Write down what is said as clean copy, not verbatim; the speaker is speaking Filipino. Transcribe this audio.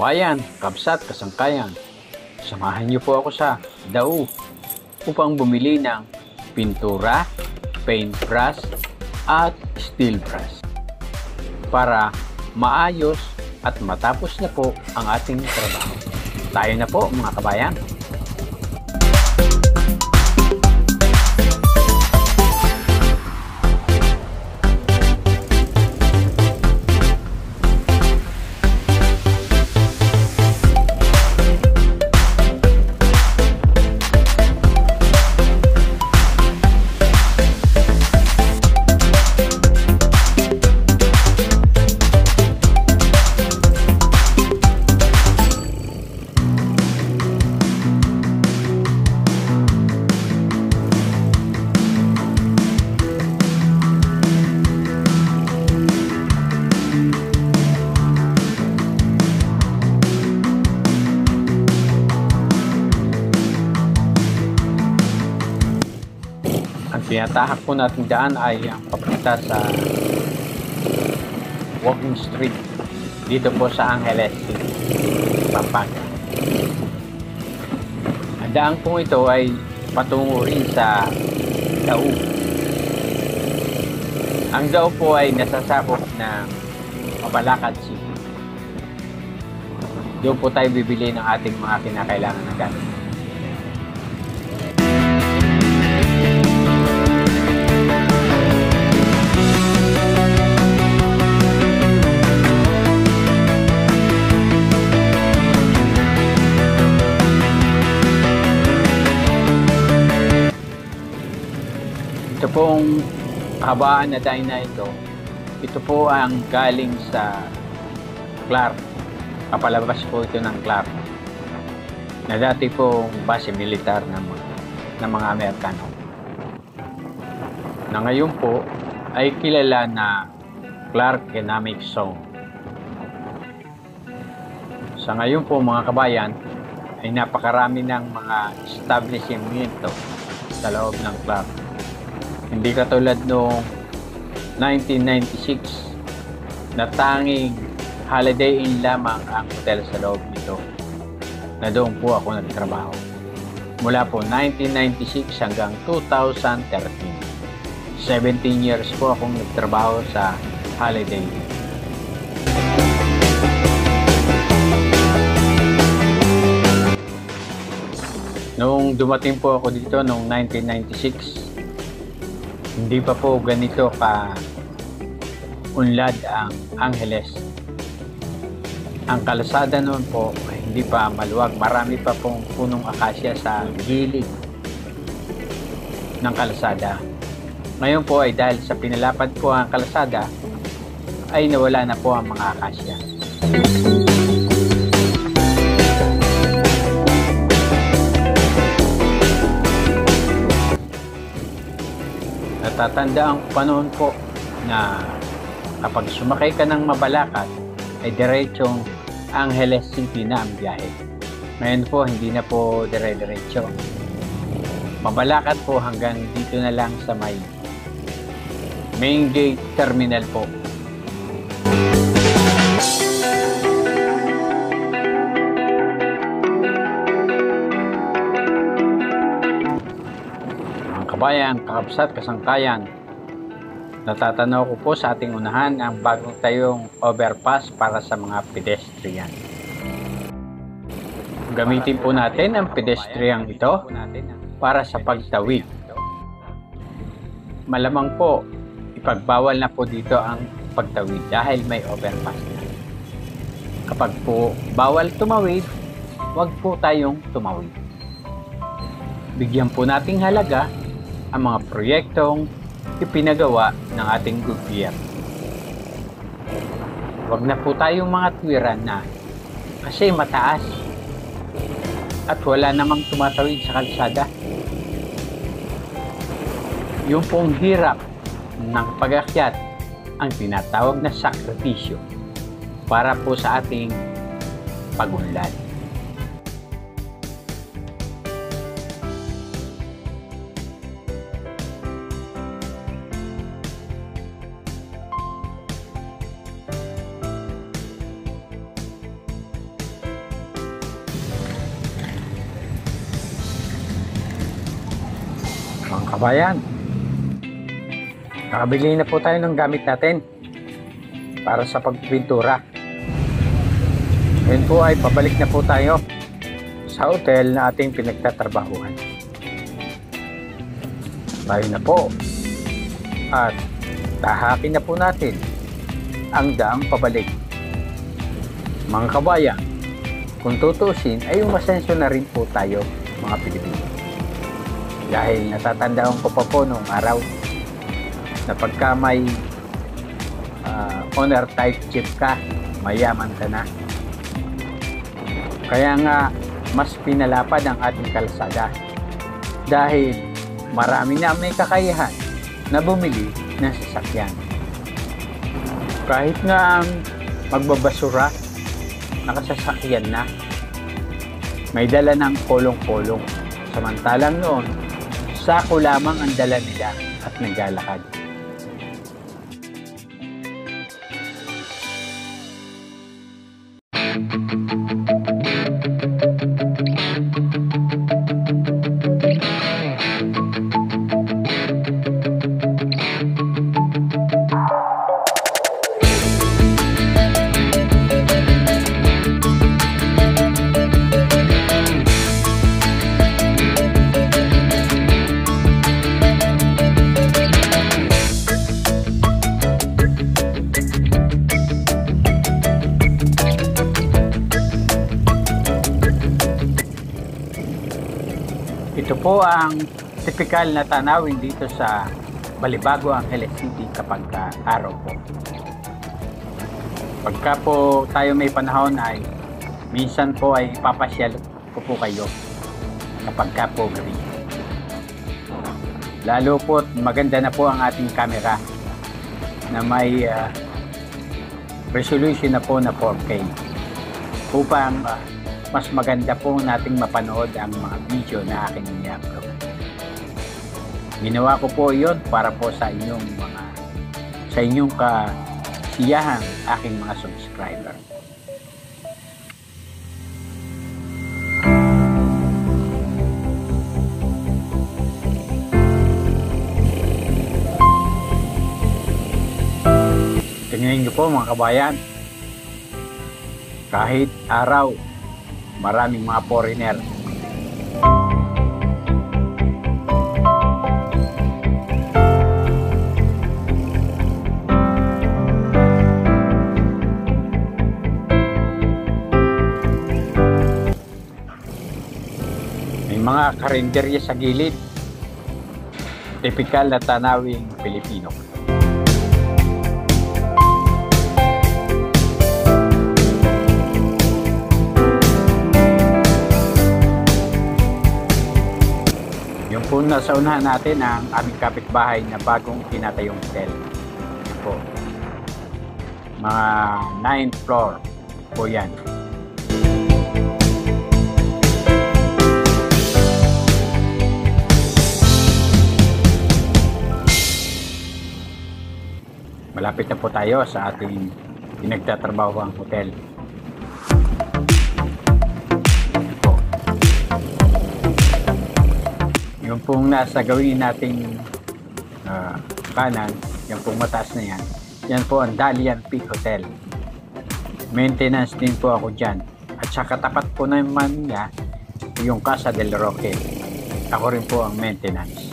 kabayan, kabsat, kasangkayan, samahan niyo po ako sa Dao upang bumili ng pintura, paintbrush at steel brush para maayos at matapos na po ang ating trabaho. Tayo na po mga kabayan. Tinatahak po natin daan ay ang papunta sa Walking Street dito po sa Angeles City, Pampanga. Ang daan po ito ay patungo rin sa Dao. Ang Dao po ay nasasakop ng Mabalacat City. Doon po tayo bibili ng ating mga kinakailangan na gamit. Ito pong kahabaan na daan na ito po ang galing sa Clark. Kapalabas po ito ng Clark na dati pong base militar ng mga Amerikano. Na ngayon po ay kilala na Clark Economic Zone. Sa ngayon po mga kabayan ay napakarami ng mga establishmento sa loob ng Clark. Hindi katulad noong 1996 na tanging Holiday Inn lamang ang hotel sa loob nito na doon po ako nagtrabaho. Mula po 1996 hanggang 2013. 17 years po akong nagtrabaho sa Holiday Inn. Noong dumating po ako dito noong 1996, hindi pa po ganito ka-unlad ang Angeles. Ang kalsada noon po ay hindi pa maluwag. Marami pa pong punong akasya sa gilid ng kalsada. Ngayon po ay dahil sa pinalapad po ang kalsada, ay nawala na po ang mga akasya. Natatandaan ko pa noon po na kapag sumakay ka ng Mabalacat ay diretsong Angeles City na ang biyahe. Ngayon po hindi na po dire-diretso. Mabalacat po hanggang dito na lang sa may main gate terminal po. Kabayan, kakabsat, kasangkayan, natatanaw ko po sa ating unahan ang bagong tayong overpass para sa mga pedestrian. Gamitin po natin ang pedestrian ito para sa pagtawid. Malamang po, ipagbawal na po dito ang pagtawid dahil may overpass na. Kapag po bawal tumawid, huwag po tayong tumawid. Bigyan po nating halaga ang mga proyektong ipinagawa ng ating gobyerno. Huwag na po tayong mga tuwiran na kasi mataas at wala namang tumatawid sa kalsada. Yung pong hirap ng pag-akyat ang tinatawag na sakripisyo para po sa ating pag-unlad. Mga kabayan, nakabili na po tayo ng gamit natin para sa pagpintura. Ngayon po ay pabalik na po tayo sa hotel na ating pinagtatrabahuhan. Tayo na po at tahakin na po natin ang daang pabalik. Mga kabayan, kung tutusin ay umasenso na rin po tayo mga Pilipino. Dahil natatandaan ko pa po noong araw na pagka may owner type chip ka, mayaman ka na. Kaya nga mas pinalapad ang ating kalsada dahil marami na may kakayahan na bumili ng sasakyan. Kahit nga ang magbabasura, nakasasakyan na, may dala ng kolong-kolong. Samantalang noon, sako lamang ang dala nila at naglalakad. Ito po ang typical na tanawin dito sa Balibago, Angeles City kapag araw po. Pagka po tayo may panahon ay minsan po ay ipapasyal ko po kayo kapag po gabi. Lalo po maganda na po ang ating camera na may resolution na po na 4K upang mas maganda po nating mapanood ang mga video na aking i-upload. Ginawa ko po yon para po sa inyong kasiyahan aking mga subscriber. Tingnan niyo po mga kabayan, kahit araw, maraming mga foreigner. May mga karinderya sa gilid. Tipikal na tanawing Pilipino. Yung po nasa unahan natin ang aming kapitbahay na bagong tinatayong hotel. Yan po. Mga 9th floor po yan. Malapit na po tayo sa ating pinagtatrabahuang hotel. Yung pong nasa gawin nating kanan, yung pong mataas na yan, yan po ang Dalian Peak Hotel. Maintenance din po ako dyan. At sa katapat po naman niya, yung Casa del Roque. Ako rin po ang maintenance.